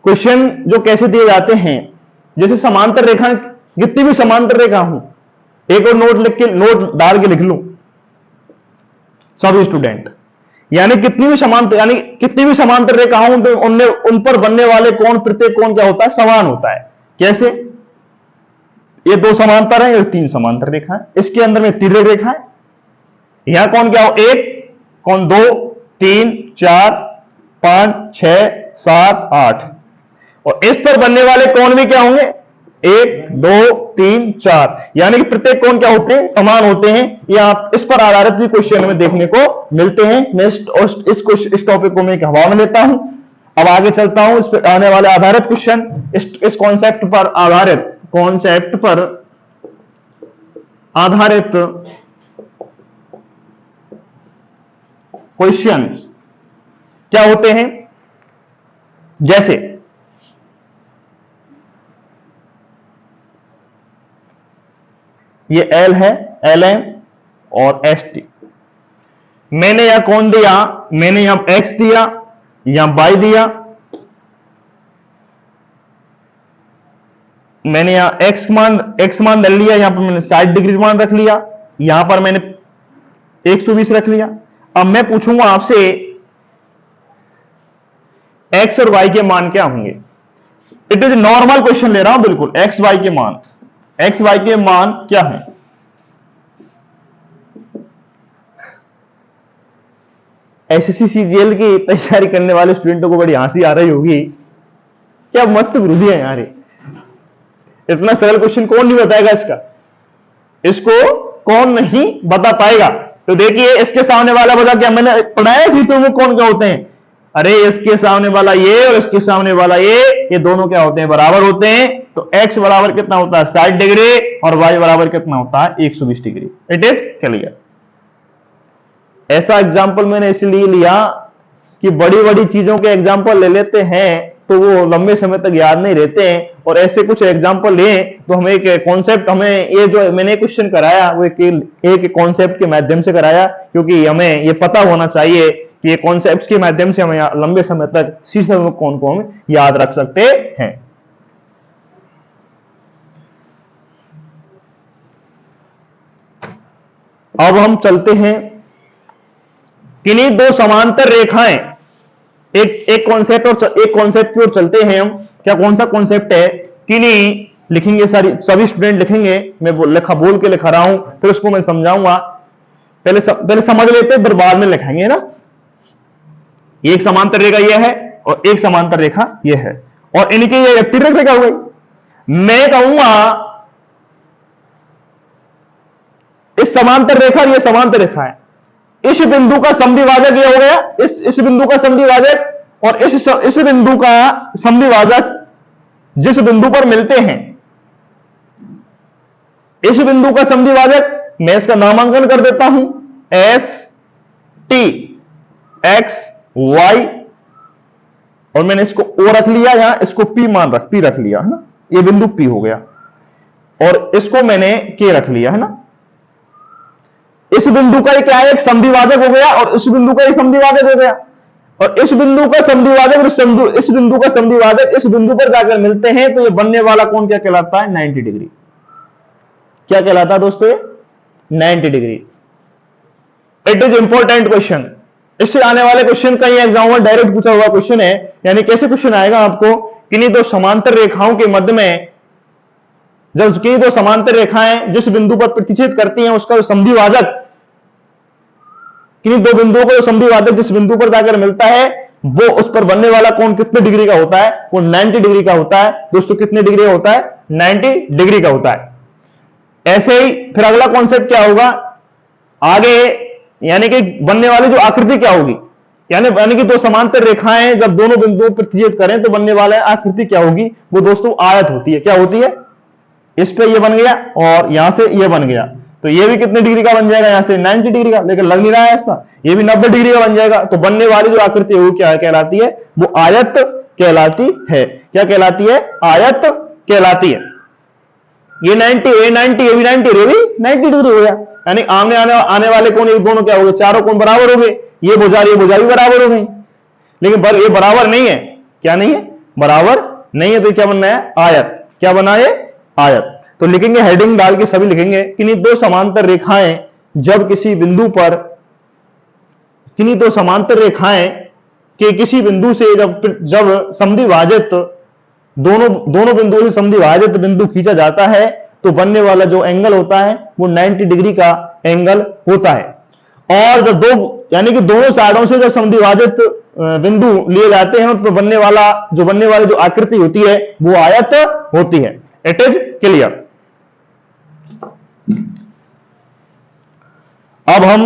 क्वेश्चन जो कैसे दिए जाते हैं, जैसे समांतर रेखा, जितनी भी समांतर रेखा हो, एक और नोट डाल के लिख लूं सब स्टूडेंट, यानी कितनी भी समांतर रेखा हो तो उन पर बनने वाले कोण, प्रत्येक कोण क्या होता है? समान होता है। कैसे? ये 2 समांतर है, ये 3 समांतर रेखा है, इसके अंदर में तिर्यक रेखा है। यहां कौन क्या हो? 1, कौन 2, 3, 4, 5, 6, 7, 8, और इस पर बनने वाले कोण भी क्या होंगे? 1, 2, 3, 4, यानी कि प्रत्येक कोण क्या होते हैं? समान होते हैं। ये आप इस पर आधारित भी क्वेश्चन में देखने को मिलते हैं। मैं इस टॉपिक को मैं एक हवा में लेता हूं। अब आगे चलता हूं, इस पर आने वाले आधारित क्वेश्चन, इस कॉन्सेप्ट पर आधारित क्वेश्चंस क्या होते हैं? जैसे ये L है, LM और ST। मैंने यहां कौन दिया? मैंने यहां X दिया, यहां Y दिया, मैंने यहां X मान ले लिया, यहां पर मैंने 60 डिग्री मान रख लिया, यहां पर मैंने 120 रख लिया। अब मैं पूछूंगा आपसे X और Y के मान क्या होंगे? इट इज नॉर्मल क्वेश्चन ले रहा हूं, बिल्कुल। X Y के मान क्या है? एसएससी सीजीएल की तैयारी करने वाले स्टूडेंटों को बड़ी हंसी आ रही होगी। क्या मस्त विरोधी है यार, इतना सरल क्वेश्चन कौन नहीं बताएगा इसको कौन नहीं बता पाएगा? तो देखिए, इसके सामने वाला बता, क्या मैंने पढ़ाया सीटों में कौन क्या होते हैं? अरे इसके सामने वाला ये और इसके सामने वाला ये दोनों क्या होते हैं? बराबर होते हैं। तो x बराबर कितना होता है? 60 डिग्री, और y बराबर कितना होता है? 120 डिग्री। It is clear. ऐसा एग्जाम्पल मैंने इसलिए लिया कि बड़ी बड़ी चीजों के एग्जाम्पल ले लेते हैं तो वो लंबे समय तक याद नहीं रहते हैं, और ऐसे कुछ एग्जाम्पल लें तो हमें एक कॉन्सेप्ट, हमें ये जो मैंने क्वेश्चन कराया वो एक कॉन्सेप्ट के माध्यम से कराया, क्योंकि हमें ये पता होना चाहिए कि ये कॉन्सेप्ट के माध्यम से हमें लंबे समय तक सीधे कौन को हम याद रख सकते हैं। अब हम चलते हैं किन्हीं 2 समांतर रेखाएं, एक कॉन्सेप्ट की ओर चलते हैं हम। क्या कौन सा कॉन्सेप्ट है? किन्हीं लिखेंगे, सभी स्टूडेंट लिखेंगे, मैं बोल के लिखा रहा हूं, फिर उसको मैं समझाऊंगा। पहले समझ लेते हैं, फिर बाद में लिखेंगे ना। एक समांतर रेखा यह है और एक समांतर रेखा यह है, और इनकी ये तिर्यक रेखा हो गई। मैं कहूंगा इस समांतर रेखा, ये समांतर रेखा है, इस बिंदु का समद्विभाजक यह हो गया, इस बिंदु का समद्विभाजक, और इस बिंदु का समद्विभाजक जिस बिंदु पर मिलते हैं, इस बिंदु का समद्विभाजक मैं इसका नामांकन कर देता हूं एस टी, एक्स वाई, और मैंने इसको ओ रख लिया, यहां इसको पी रख लिया है ना, ये बिंदु पी हो गया, और इसको मैंने के रख लिया है ना। इस बिंदु का क्या है? एक समद्विभाजक हो गया, और इस बिंदु का एक समद्विभाजक हो गया, और इस बिंदु का समद्विभाजक और इस बिंदु का समद्विभाजक इस बिंदु पर जाकर मिलते हैं, तो ये बनने वाला कोण क्या कहलाता है? 90 डिग्री। क्या कहलाता है दोस्तों? 90 degree. It is important question. इससे आने वाले क्वेश्चन कई एग्जाम में डायरेक्ट पूछा हुआ क्वेश्चन है। यानी कैसे क्वेश्चन आएगा आपको? किन्हीं 2 समांतर रेखाओं के मध्य में, जब किन्हीं 2 समांतर रेखाएं जिस बिंदु पर प्रतिच्छेद करती हैं, उसका समद्विभाजक, किन्हीं 2 बिंदुओं को समद्विभाजक जिस बिंदु पर जाकर मिलता है, वो उस पर बनने वाला कोण कितने डिग्री का होता है? वो 90 डिग्री का होता है। दोस्तों कितने डिग्री का होता है? 90 डिग्री का होता है। ऐसे ही फिर अगला कॉन्सेप्ट क्या होगा आगे, यानी कि बनने वाली जो आकृति क्या होगी, यानी कि दो समांतर रेखाएं जब दोनों बिंदुओं पर प्रतिच्छेद करें तो बनने वाला आकृति क्या होगी, वो दोस्तों आयत होती है। क्या होती है? इस पे ये बन गया और यहां से ये बन गया, तो ये भी कितने डिग्री का बन जाएगा, यहां से 90 डिग्री का, लेकिन लग नहीं रहा है ऐसा, ये भी 90 डिग्री का बन जाएगा। तो बनने वाली जो आकृति है वो क्या कहलाती है, वो आयत कहलाती है। क्या कहलाती है? आयत कहलाती है। ये 90, ये 90, ये भी 90, ये भी 90 डिग्री हो गया, यानी आमने आने वाले कोण ये दोनों क्या हो गए, चारों कोण बराबर हो गए, ये भुजा भी बराबर हो गई। लेकिन ये बराबर नहीं है, क्या नहीं है? बराबर नहीं है, तो क्या बनना है? आयत। क्या बना है? आयत। तो लिखेंगे, हेडिंग डाल के सभी लिखेंगे, किन्हीं दो समांतर रेखाएं जब किसी बिंदु पर, किन्हीं दो समांतर रेखाएं के किसी बिंदु से जब समद्विभाजित, दोनों बिंदुओं से समद्विभाजित बिंदु खींचा जाता है तो बनने वाला जो एंगल होता है वो 90 डिग्री का एंगल होता है। और जब यानी कि दोनों साइडों से जब समद्विभाजित बिंदु लिए जाते हैं तो बनने वाली जो आकृति होती है वो आयत होती है। It is clear. अब हम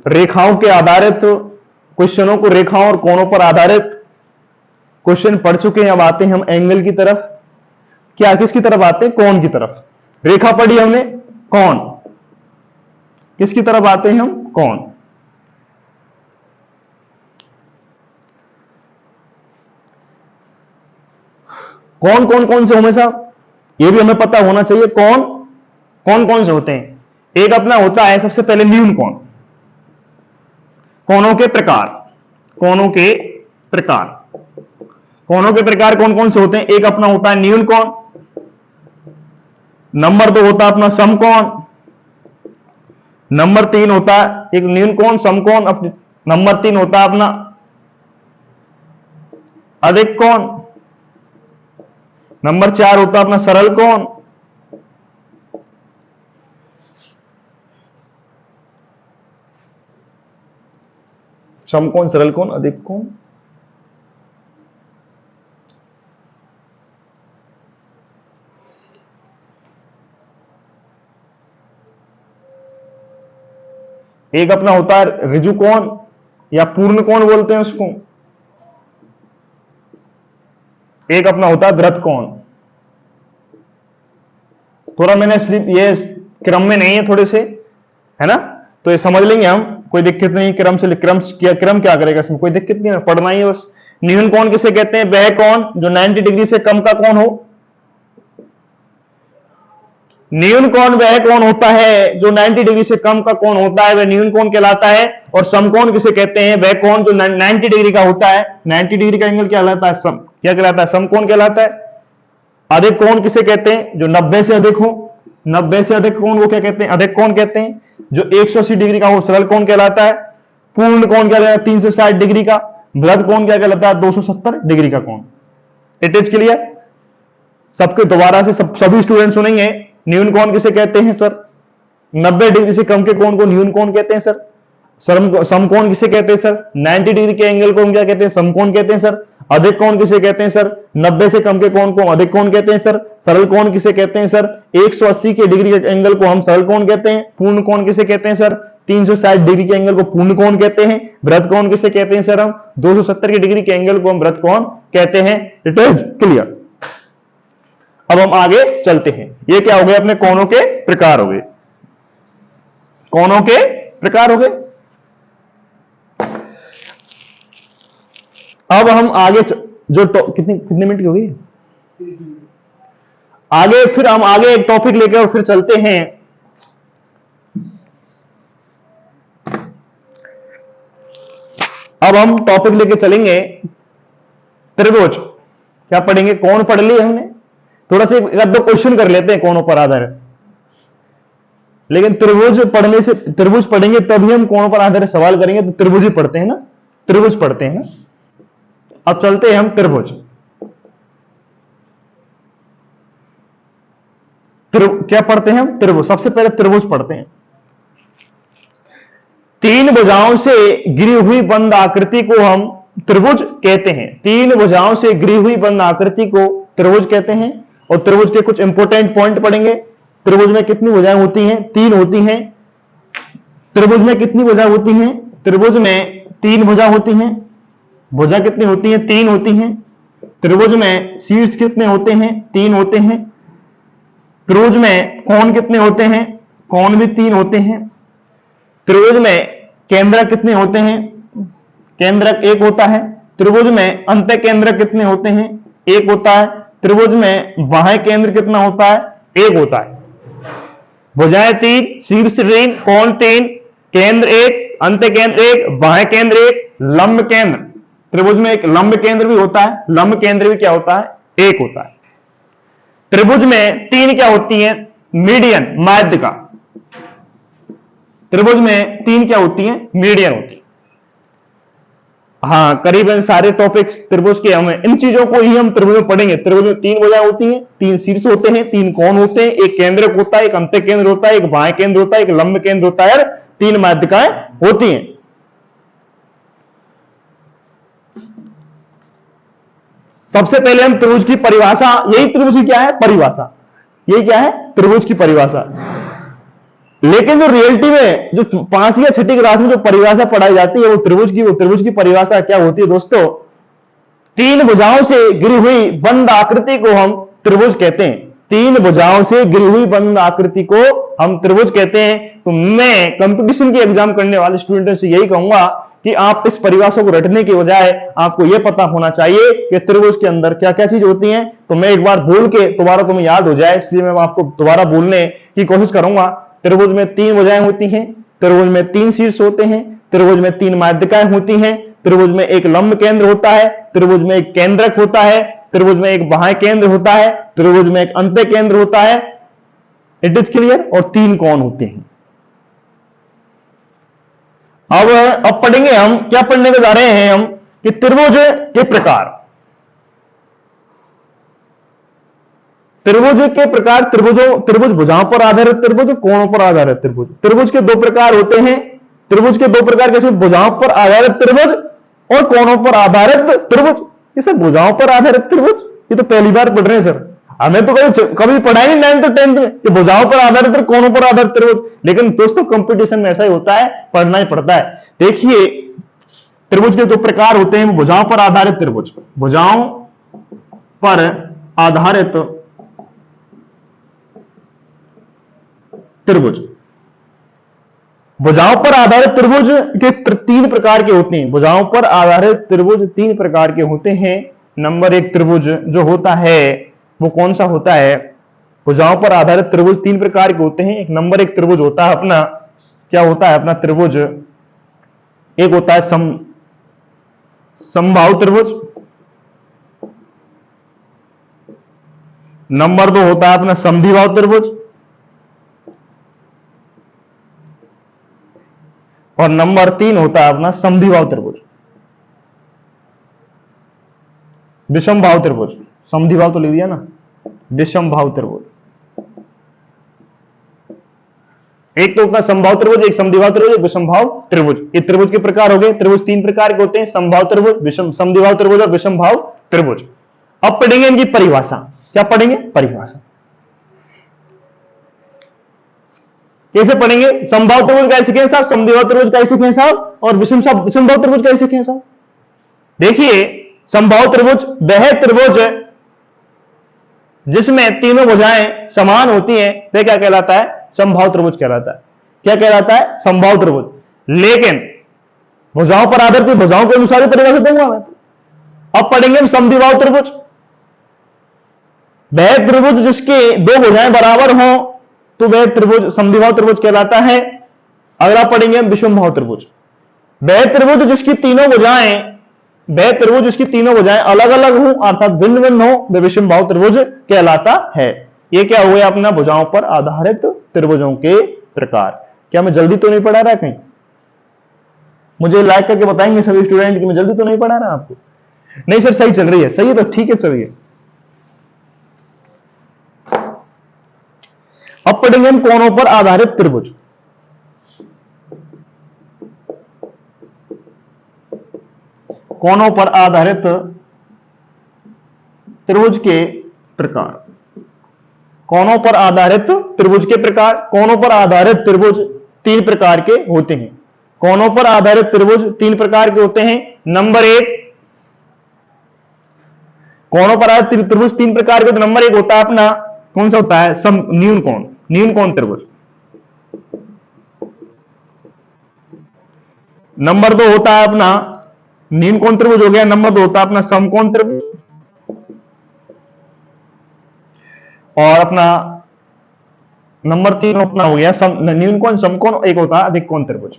रेखाओं के आधारित क्वेश्चनों को, रेखाओं और कोणों पर आधारित क्वेश्चन पढ़ चुके हैं। अब आते हैं हम एंगल की तरफ। क्या किसकी तरफ आते हैं? कोण की तरफ। रेखा पढ़ी हमने, कोण। किसकी तरफ आते हैं हम? कोण। कौन कौन कौन से होंगे साहब, ये भी हमें पता होना चाहिए। कौन कौन कौन से होते हैं? एक अपना होता है सबसे पहले न्यून कोण। कोणों के प्रकार, कोणों के प्रकार, कोणों के प्रकार कौन कौन से होते हैं? एक अपना होता है न्यून कोण, नंबर 2 होता है अपना समकोण, नंबर 3 होता है एक न्यून कोण समकोण, नंबर 3 होता है अपना अधिक कोण, नंबर 4 होता है अपना सरल कोण, समकोण, सरल कोण, अधिक कोण। एक अपना होता है ऋजु कोण या पूर्ण कोण बोलते हैं उसको। एक अपना होता है धृत कोण। थोड़ा मैंने सिर्फ ये क्रम में नहीं है थोड़े से, है ना, तो ये समझ लेंगे हम, कोई दिक्कत नहीं। क्रम से क्रम क्या करेगा इसमें, कोई दिक्कत नहीं है, पढ़ना ही है बस। न्यून कोण किसे कहते हैं? वह कोण जो 90 डिग्री से कम का कोण हो। न्यून कोण वह कोण होता है जो 90 डिग्री से कम का कोण होता है, वह न्यून कोण कहलाता है। और समकोण किसे कहते हैं? वह कोण जो 90 डिग्री का होता है। 90 डिग्री का एंगल क्या कहलाता है? क्या कहलाता है? समकोण कहलाता है। अधिक कोण किसे कहते हैं? जो 90 से अधिक हो। 90 से अधिक कोण को क्या कहते हैं? अधिक कोण कहते हैं। जो 180 डिग्री का हो सरल कोण कहलाता है। पूर्ण कोण क्या कहलाता है? 360 डिग्री का। वृत्त कोण क्या कहलाता है? 270 डिग्री का कोण। It is clear. सबके दोबारा से सभी स्टूडेंट सुनेंगे। न्यून कोण किसे कहते हैं सर? 90 डिग्री से कम के कोण को न्यून कोण कहते हैं सर। समकोण किसे कहते हैं सर? 90 डिग्री के एंगल को हम क्या कहते हैं? समकोण कहते हैं सर। अधिक कोण किसे कहते हैं सर? 90 से कम के कोण को अधिक कोण कहते हैं सर। सरल कोण किसे कहते हैं सर? 180 के डिग्री के एंगल को हम सरल कोण कहते हैं। पूर्ण कोण किसे कहते हैं सर? 360 डिग्री के एंगल को पूर्ण कोण कहते हैं। वृत्त कोण किसे कहते हैं सर? हम 270 के डिग्री के एंगल को हम वृत्त कोण कहते हैं। It is clear. अब हम आगे चलते हैं। ये क्या हो गए? अपने कोणों के प्रकार हो गए। कोणों के प्रकार हो गए। अब हम आगे जो कितने मिनट की हो गई? आगे फिर हम आगे एक टॉपिक लेकर और फिर चलते हैं। अब हम टॉपिक लेके चलेंगे त्रिभुज। क्या पढ़ेंगे? कोण पढ़ लिए हमने, थोड़ा सा एक दो क्वेश्चन कर लेते हैं कोणों पर आधारित। लेकिन त्रिभुज पढ़ने से, त्रिभुज पढ़ेंगे तभी हम कोणों पर आधारित सवाल करेंगे, तो त्रिभुज ही पढ़ते हैं ना, त्रिभुज पढ़ते हैं ना। अब चलते हैं हम त्रिभुज। क्या पढ़ते हैं हम? त्रिभुज। सबसे पहले त्रिभुज पढ़ते हैं। तीन भुजाओं से गिरी हुई बंद आकृति को हम त्रिभुज कहते हैं। तीन भुजाओं से गिरी हुई बंद आकृति को त्रिभुज कहते हैं। और त्रिभुज के कुछ इंपॉर्टेंट पॉइंट पढ़ेंगे। त्रिभुज में कितनी भुजाएं होती हैं? 3 होती हैं। त्रिभुज में कितनी भुजा होती हैं? त्रिभुज में 3 भुजा होती हैं। भुजा कितनी होती हैं? 3 होती हैं। त्रिभुज में शीर्ष कितने होते हैं? 3 होते हैं। त्रिभुज में कोण कितने होते हैं? कोण भी 3 होते हैं। त्रिभुज में केंद्रक कितने होते हैं? केंद्रक 1 होता है। त्रिभुज में अंत्य केंद्रक कितने होते हैं? 1 होता है। त्रिभुज में बाह्य केंद्र कितना होता है? 1 होता है। भुजाएं 3, शीर्ष 3, कोण 3, केंद्र 1, अंत्य केंद्र 1, बाह्य केंद्र 1, लंब केंद्र। त्रिभुज में एक लंब केंद्र भी होता है। लंब केंद्र भी क्या होता है? 1 होता है। त्रिभुज में 3 क्या होती है? मीडियन, माध्यिका। त्रिभुज में 3 क्या होती है? मीडियन होती है। हाँ, करीबन सारे टॉपिक्स त्रिभुज के हमें इन चीजों को ही हम त्रिभुज में पढ़ेंगे। त्रिभुज में 3 भुजाएं होती हैं, 3 शीर्ष होते हैं, 3 कोण होते हैं, एक केंद्रक होता है, एक अंत्य केंद्र होता है, एक बाह्य केंद्र होता है, एक लंब केंद्र होता है और 3 माध्यिकाएं होती हैं। सबसे पहले हम त्रिभुज की परिभाषा, यही त्रिभुज की क्या है? परिभाषा। यही क्या है? त्रिभुज की परिभाषा। लेकिन जो रियलिटी में जो 5वीं या 6वीं क्लास में जो परिभाषा पढ़ाई जाती है वो त्रिभुज की परिभाषा क्या होती है दोस्तों? 3 भुजाओं से घिरी हुई बंद आकृति को हम त्रिभुज कहते हैं। 3 भुजाओं से घिरी हुई बंद आकृति को हम त्रिभुज कहते हैं। तो मैं कंपटीशन की एग्जाम करने वाले स्टूडेंटों से यही कहूंगा कि आप इस परिभाषा को रटने की बजाय आपको यह पता होना चाहिए कि त्रिभुज के अंदर क्या क्या चीज होती है। तो मैं एक बार बोल के दोबारा तुम्हें याद हो जाए, इसलिए मैं आपको दोबारा बोलने की कोशिश करूंगा। त्रिभुज में 3 भुजाएं होती हैं। त्रिभुज में 3 शीर्ष होते हैं। त्रिभुज में 3 माध्यिकाएं होती हैं। त्रिभुज में एक लंब केंद्र होता है। त्रिभुज में एक केंद्रक होता है। त्रिभुज में एक बाह्य केंद्र होता है। त्रिभुज में एक अंत्य केंद्र होता है। It is clear? और 3 कोण होते हैं। अब पढ़ेंगे हम, क्या पढ़ने को जा रहे हैं हम कि त्रिभुज के प्रकार। त्रिभुज के प्रकार, त्रिभुज भुजाओं पर आधारित त्रिभुज, कोणों पर आधारित त्रिभुज। त्रिभुज के 2 प्रकार होते हैं। त्रिभुज के 2 प्रकार कैसे? भुजाओं पर आधारित त्रिभुज और कोणों पर आधारित त्रिभुज। ये सब भुजाओं पर आधारित त्रिभुज, ये तो पहली बार पढ़ रहे हैं सर। हमें तो कभी पढ़ा ही नहीं 9th और 10th में कि भुजाओं पर आधारित और कोणों पर आधारित त्रिभुज। लेकिन दोस्तों कंपटीशन में ऐसा ही होता है, पढ़ना ही पड़ता है। देखिए, त्रिभुज के 2 प्रकार होते हैं। भुजाओं पर आधारित त्रिभुज, भुजाओं पर आधारित त्रिभुज। भुजाओं पर आधारित त्रिभुज के 3 प्रकार के होते हैं। भुजाओं पर आधारित त्रिभुज 3 प्रकार के होते हैं। नंबर 1 त्रिभुज जो होता है वो कौन सा होता है? भुजाओं पर आधारित त्रिभुज 3 प्रकार के होते हैं। एक नंबर 1 त्रिभुज होता है अपना, क्या होता है अपना त्रिभुज? एक होता है समबाहु त्रिभुज। नंबर 2 होता है अपना समद्विबाहु त्रिभुज। और नंबर 3 होता है अपना समद्विबाहु त्रिभुज। विषमबाहु त्रिभुज, समद्विबाहु तो लिख दिया ना, विषमबाहु त्रिभुज। एक तो होता है समबाहु त्रिभुज, एक समद्विबाहु त्रिभुज, एक विषमबाहु त्रिभुज। ये त्रिभुज के प्रकार हो गए। त्रिभुज 3 प्रकार के होते हैं, समबाहु त्रिभुज, समद्विबाहु त्रिभुज और विषमबाहु त्रिभुज। अब पढ़ेंगे इनकी परिभाषा। क्या पढ़ेंगे? परिभाषा। कैसे पढ़ेंगे? समबाहु त्रिभुज कैसे सीखे साहब, समद्विबाहु त्रिभुज कैसे सीखे साहब, और विषमबाहु त्रिभुज कैसे सीखे साहब? देखिए, समबाहु त्रिभुज वह त्रिभुज जिसमें तीनों भुजाएं समान होती हैं, वह क्या कहलाता है? समबाहु त्रिभुज कहलाता है। क्या कहलाता है? समबाहु त्रिभुज। लेकिन भुजाओं पर आधारित भुजाओं के अनुसार ही परिभाषा दूंगा मैं। अब पढ़ेंगे हम समद्विबाहु त्रिभुज। वह त्रिभुज जिसके 2 भुजाएं बराबर हों तो वह त्रिभुज समद्विबाहु त्रिभुज कहलाता है। अगला पढ़ेंगे हम विषमबाहु त्रिभुज। वह त्रिभुज जिसकी तीनों भुजाएं अलग अलग हों अर्थात भिन्न भिन्न हो, वह विषमबाहु त्रिभुज कहलाता है। ये क्या हुआ अपना? भुजाओं पर आधारित त्रिभुजों के प्रकार। क्या मैं जल्दी तो नहीं पढ़ा रहा कहीं? मुझे लाइक करके बताएंगे सभी स्टूडेंट कि मैं जल्दी तो नहीं पढ़ा रहा आपको? नहीं सर, सही चल रही है। सही है तो ठीक है, चलिए। अब पढ़ेंगे हम कोणों पर आधारित त्रिभुज। कोणों पर आधारित त्रिभुज के प्रकार। कोनों पर आधारित त्रिभुज के प्रकार। कोनों पर आधारित त्रिभुज तीन प्रकार के होते हैं। कोनों पर आधारित त्रिभुज तीन प्रकार के होते हैं। नंबर एक, कोनों पर आधारित त्रिभुज तीन प्रकार के, तो नंबर एक होता है अपना, कौन सा होता है, न्यून कोण, न्यून कोण त्रिभुज। नंबर दो होता है अपना न्यून कोण त्रिभुज हो गया। नंबर दो होता है अपना समकोण त्रिभुज। और अपना नंबर तीन अपना हो गया न्यून कोण समकोण, एक होता है अधिक कोण त्रिभुज।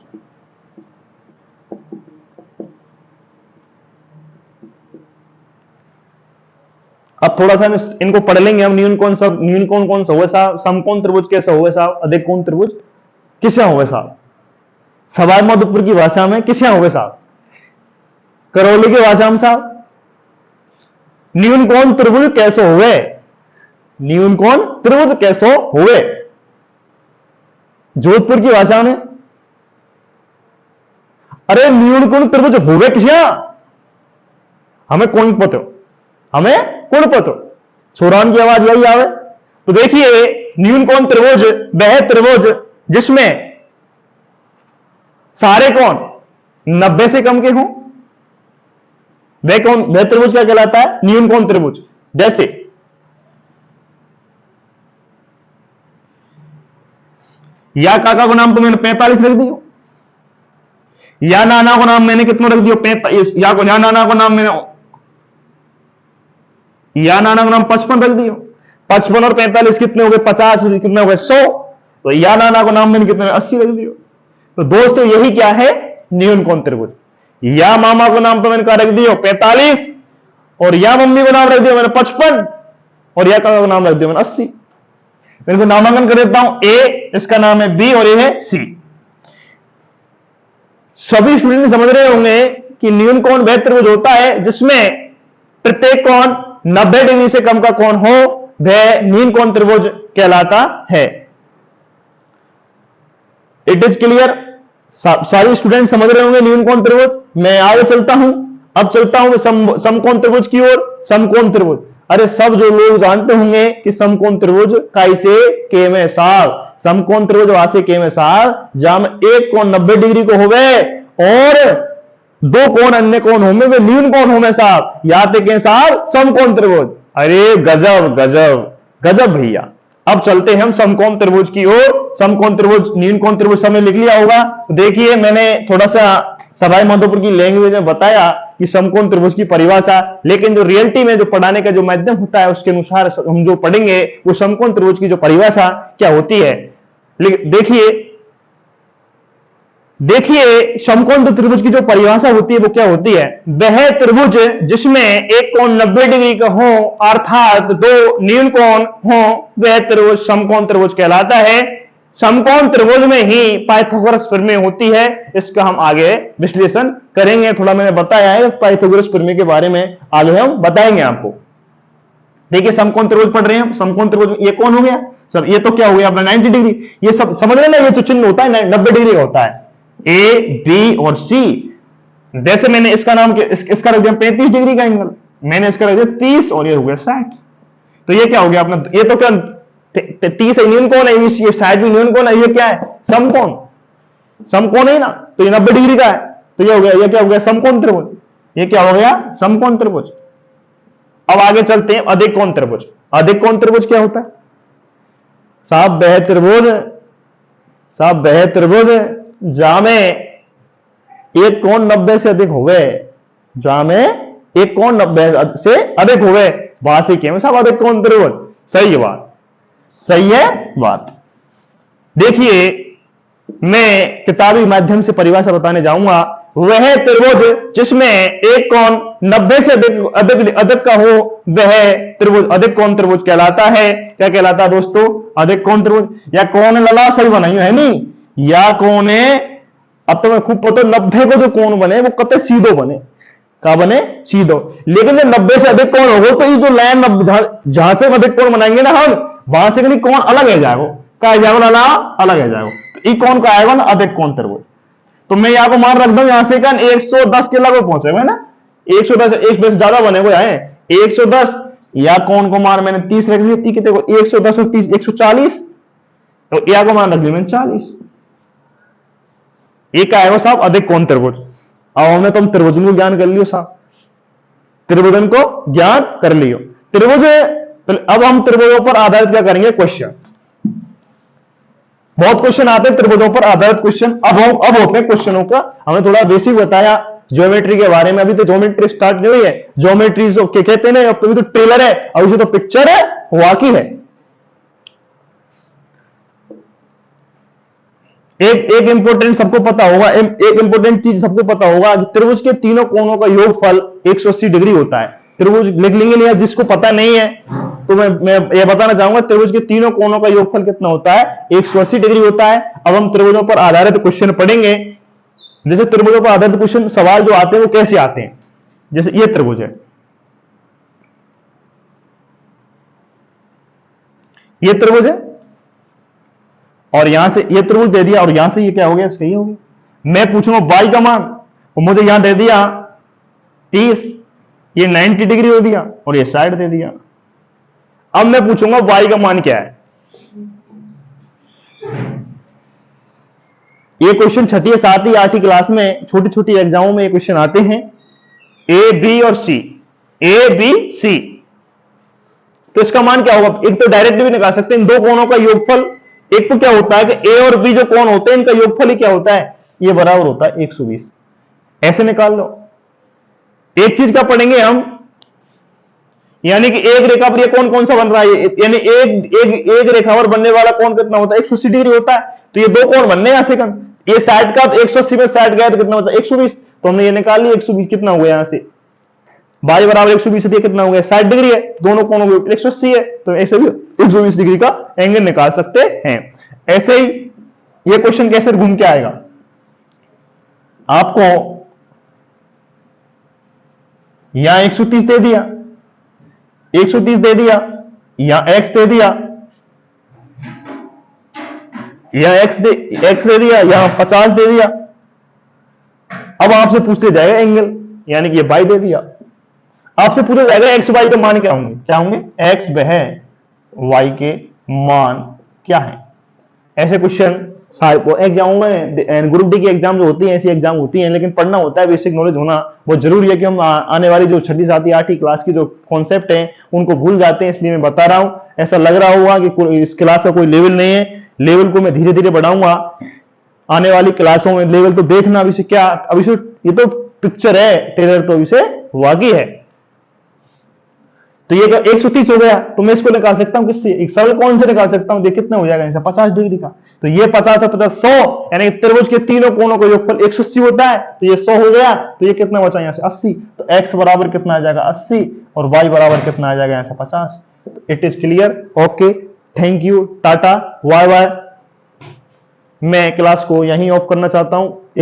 अब थोड़ा सा इनको पढ़ लेंगे हम। न्यून कोण कौन सा हुआ साहब, समकोण त्रिभुज कैसा हुआ साहब, अधिक कोण त्रिभुज किसे हुए साहब, सवाई माधोपुर की भाषा में किसे हुए साहब, करौली की भाषा में साहब न्यून कोण त्रिभुज कैसे हुए, न्यून कोण त्रिभुज कैसे हुए, जोधपुर की भाषा में अरे न्यून कोण त्रिभुज हुए किसे, हमें कौन पता, हमें कौन पता, छोरान की आवाज यही आवे। तो देखिए न्यून कोण त्रिभुज वह त्रिभुज जिसमें सारे कोण 90 से कम के हों, वह त्रिभुज क्या कहलाता है, न्यून कोण त्रिभुज। जैसे या काका को नाम तो मैंने 45 रख दिया, या नाना को नाम मैंने कितना रख दिया 45, या नाना को नाम मैंने, या नाना को नाम 55 रख दिया। 55 और 45 कितने हो गए, 50, कितने हो गए 100। तो या नाना को नाम मैंने कितने 80 रख दिया। तो दोस्तों यही क्या है, न्यून कोण त्रिभुज। या मामा को नाम तो मैंने कहा रख दिया 45, और या मम्मी को नाम रख दिया मैंने 55, और या काका को नाम रख दिया मैंने 80। मैं इनको नामांकन कर देता हूं, ए इसका नाम है बी और ये है सी। सभी स्टूडेंट समझ रहे होंगे कि न्यून कोण वह त्रिभुज होता है जिसमें प्रत्येक कोण 90 डिग्री से कम का कोण हो, वह न्यून कोण त्रिभुज कहलाता है। इट इज क्लियर, सारे स्टूडेंट समझ रहे होंगे न्यून कोण त्रिभुज। मैं आगे चलता हूं, अब चलता हूं समकोण त्रिभुज की ओर। समकोण त्रिभुज, अरे सब जो लोग जानते होंगे कि समकोण त्रिभुज कैसे के में साल, समकोण त्रिभुज वासे के में साल, जहां में एक कोण 90 डिग्री को होवे और दो कोण अन्य कोण होंगे वे न्यून कोण होंगे साहब, याद के साहब समकोण त्रिभुज। अरे गजब गजब गजब भैया। अब चलते हैं हम समकोण त्रिभुज की ओर। समकोण त्रिभुज न्यून कोण त्रिभुज सबने लिख लिया होगा। देखिए मैंने थोड़ा सा सवाई माधोपुर की लैंग्वेज में बताया कि समकोण त्रिभुज की परिभाषा, लेकिन जो रियलिटी में जो पढ़ाने का जो माध्यम होता है उसके अनुसार हम जो पढ़ेंगे वो समकोण त्रिभुज की जो परिभाषा क्या होती है। देखिए समकोण त्रिभुज की जो परिभाषा होती है वो क्या होती है, वह त्रिभुज जिसमें एक कोण 90 डिग्री का हो अर्थात दो न्यून कोण हो, वह त्रिभुज समकोण त्रिभुज कहलाता है। समकोण त्रिभुज में ही पाइथागोरस प्रमेय होती है, इसका हम आगे विश्लेषण करेंगे। थोड़ा मैंने बताया है पाइथागोरस प्रमेय के बारे में, आगे हम बताएंगे आपको। देखिए समकोण त्रिभुज पढ़ रहे हैं, समकोण त्रिभुज ये कौन हो गया सब, ये तो क्या हो गया अपना 90 डिग्री, ये सब समझ रहे ना, ये जो चिन्ह होता है 90 डिग्री का होता है, ए बी और सी। जैसे मैंने इसका नाम इसका रख दिया 35 डिग्री का एंगल, मैंने इसका रख दिया 30 और ये हो गया 60। तो ये क्या हो गया अपना, ये तो क्या 30 न्यून कोण है, ये 60 भी न्यून कोण है, ये क्या है समकोण, समकोण है ना, तो ये 90 डिग्री का है। तो ये हो गया, ये क्या हो गया समकोण त्रिभुज, ये क्या हो गया समकोण त्रिभुज। अब आगे चलते हैं अधिक कोण त्रिभुज। अधिक कोण त्रिभुज क्या होता है साहब, वह त्रिभुज जहां में एक कोण 90 से अधिक हो गए, जहां में एक कोण 90 से अधिक हो गए, वहां से क्या साहब अधिक कोण त्रिभुज। सही बात, सही है बात। देखिए मैं किताबी माध्यम से परिभाषा बताने जाऊंगा। वह त्रिभुज जिसमें एक कोण 90 से अधिक का हो, वह त्रिभुज अधिक कोण त्रिभुज कहलाता है। क्या कहलाता है दोस्तों, अधिक कोण त्रिभुज। या कोण लला सही बनाई है नहीं, या कोण अब तो मैं खूब पता 90 को जो कोण बने वो कते सीधो बने, क्या बने सीधो। लेकिन जब 90 से अधिक कोण होगा तो ये जो लाइन जहां से अधिक कोण बनाएंगे ना हम, वहां से कहीं कोण अलग है जाएगा, क्या जाएगा लला अलग है जाएगा, तो ये कोण का आएगा ना अधिक कोण त्रिभुज। तो मैं यहां को मान रख दूं, यहां से 110 के लगभग पहुंचे हुए ना, 110 एक बेस ज्यादा बने हुए हैं 110, या कौन को मान मैंने 30 रख दी, कितने को 110 और 30 140, तो या को मान रख दी मैंने 40। एक आएगा साहब अधिक कोण त्रिभुज। अब हमने तुम त्रिभुजन को ज्ञान कर लियो साहब, त्रिभुजन को ज्ञान कर लियो, त्रिभुज है। तो अब हम त्रिभुजों पर आधारित क्या करेंगे क्वेश्चन, बहुत क्वेश्चन आते हैं त्रिभुजों पर आधारित क्वेश्चन। अब होते हैं क्वेश्चनों का, हमने थोड़ा बेसिक बताया ज्योमेट्री के बारे में, अभी तो ज्योमेट्री स्टार्ट नहीं हुई है, ज्योमेट्री के कहते हैं ना, अब तो ट्रेलर है, अभी तो पिक्चर है, वाकई है। एक इंपॉर्टेंट सबको पता होगा, एक इंपॉर्टेंट चीज सबको पता होगा कि त्रिभुज के तीनों कोणों का योगफल 180 डिग्री होता है। त्रिभुज लिख लेंगे, नहीं जिसको पता नहीं है तो मैं ये बताना चाहूंगा, त्रिभुज के तीनों कोणों का योगफल कितना होता है, 180 डिग्री होता है। अब हम त्रिभुजों पर आधारित क्वेश्चन पढ़ेंगे। जैसे त्रिभुजों पर आधारित क्वेश्चन सवाल जो आते हैं वो कैसे आते हैं, जैसे ये त्रिभुज है, ये त्रिभुज है, और यहां से ये त्रिभुज दे दिया, और यहां से ये क्या हो गया, सही हो गया। मैं पूछूंगा y का मान, तो मुझे यहां दे दिया 30, ये 90 डिग्री हो दिया, और ये 60 दे दिया। अब मैं पूछूंगा y का मान क्या है। ये क्वेश्चन 6ठी, 7वीं, 8वीं क्लास में छोटी छोटी एग्जामों में ये क्वेश्चन आते हैं, ए बी और सी, ए बी सी। तो इसका मान क्या होगा, एक तो डायरेक्ट भी निकाल सकते हैं, इन दो कोणों का योगफल, एक तो क्या होता है कि ए और बी जो कोण होते हैं इनका योगफल ही क्या होता है, ये बराबर होता है 120। ऐसे निकाल लो। एक चीज का पढ़ेंगे हम, यानी कि एक रेखा पर ये कोण कौन सा बन रहा है, यानी एक रेखा पर बनने वाला कोण कितना होता है, 180 डिग्री होता है। तो ये दो कोण बनने हैं सेकंड, ये 60 का, तो 180 में 60 गया तो कितना होता है 120। तो हमने ये निकाल लिया 120, कितना हुआ यहां से y बराबर 120 दिया, कितना हो गया 60 डिग्री है, दोनों कोणों को 180 है, तो ऐसे भी 120 डिग्री का एंगल निकाल सकते हैं। ऐसे ही ये क्वेश्चन कैसे घूम के आएगा, आपको यहां 130 दे दिया, 130 दे दिया, यहां x दे दिया, यहां x दे दिया, यहां 50 दे दिया। अब आपसे पूछते जाएगा एंगल, यानी कि ये y दे दिया, आपसे पूछा जाएगा एक्स वाई के मान क्या होंगे, क्या होंगे, एक्स वह वाई के मान क्या है। ऐसे क्वेश्चन एग्जाम में, ग्रुप डी की एग्जाम जो होती है ऐसी एग्जाम होती है, लेकिन पढ़ना होता है, बेसिक नॉलेज होना बहुत जरूरी है कि हम आने वाली जो 6ठी, 7वीं, 8वीं क्लास की जो कॉन्सेप्ट है उनको भूल जाते हैं, इसलिए मैं बता रहा हूं। ऐसा लग रहा होगा कि इस क्लास का कोई लेवल नहीं है, लेवल को मैं धीरे धीरे बढ़ाऊंगा आने वाली क्लासों में। लेवल तो देखना अभी से क्या, अभी से ये तो पिक्चर है, ट्रेलर तो अभी से वाकई है। तो ये 130 हो गया, तो मैं इसको निकाल सकता हूं किससे, एक सरल कौन से निकाल सकता हूं, देख कितना हो जाएगा, 50 डिग्री का। तो ये 50 और 50 100, यानी त्रिभुज के तीनों कोणों का योगफल 180 होता है, तो ये 100 हो गया। तो ये कितना बचा यहां से 80, तो x बराबर कितना आ जाएगा 80, और y बराबर कितना आ जाएगा यहां से 50। It is clear, okay, thank you, tata, bye bye. मैं क्लास को यहीं ऑफ करना चाहता हूं।